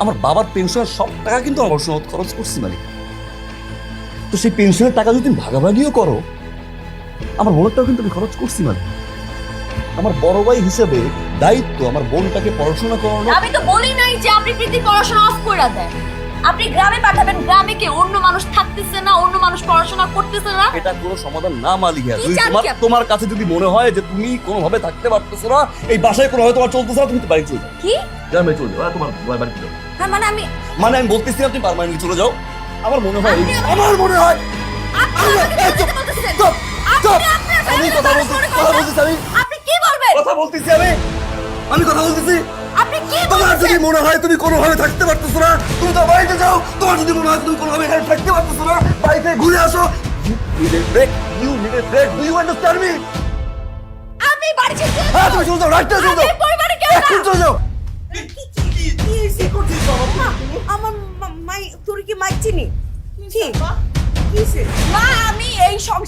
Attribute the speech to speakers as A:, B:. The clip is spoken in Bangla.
A: আমার বাবার পেনশনের সব টাকা কিন্তু আমার পড়াশোনা খরচ করছি মালিক। তো সেই পেনশনের টাকা যদি তুমি ভাগাভাগিও করো, আমার বোনটাও কিন্তু আমি খরচ করছি মালিক। আমার বড় ভাই হিসেবে দায়িত্ব আমার বোনটাকে পড়াশোনা করানো।
B: আমি তো বলি নাই যে আপনি প্রীতি পড়াশোনা অফ করে দেন। আপনি গ্রামে পাঠাবেন, গ্রামে কে অন্য মানুষ থাকতেছে না, অন্য মানুষ পড়াশোনা করতেছে না।
A: এটা কোনো সমাধান না মালিকা।
B: কি
A: যদি
B: চান
A: তোমার
B: কি আপনি?
A: তোমার কাছে যদি মনে হয় যে তুমি কোনোভাবে থাকতে পারতেছো না, এই বাসায় কোনোভাবে তোমার চলতেছে না, তুমি তো বাড়ি চলে যাও,
B: কি?
A: গ্রামে চলে যাও, আর তোমার বাড়ি চলে যাও।
B: হ্যাঁ মানে আমি
A: মানে আমি বলতেছি না তুমি পার্মানেন্টলি চলে যাও। আমার মনে হয়
B: আপনি আমাকে-
A: আমার মনে হয়
B: আপনি আমাকে
A: এই চুপ,
B: কি বলতেছেন?
A: চুপ,
B: আপনি
A: চুপ।
B: আপনার
A: আমি
B: family
A: কথা
B: মানুষ
A: বলতেছি,
B: মনে
A: কথা
B: করেন?
A: বলতেছি আমি।
B: আপনি কি বলবেন?
A: কথা বলতেছি আমি কথা বলতেছি।
B: আপনি কি
A: তোমার যদি
B: বলতেছেন?
A: মনে হয় তুমি কোনোভাবে থাকতে পারতেছো না, তুমি তো বাড়িতে যাও। তোমার যদি মনে হয় তুমি কোনোভাবে এখানে থাকতে পারতেছো না, বাড়িতে ঘুরে আসো। You need a break. You need a break. Do you understand me?
B: আপনি বাড়ি ছেড়ে চলে
A: হ্যাঁ,
B: যান।
A: তুমি চলে যাও, রাইটটা চলে যাও।
B: আমি পরিবারে কেউ না।
A: এখন চলে যাও।
C: আমার মাই তোর কি মাই চিনি কি
B: মা, আমি এই সংসার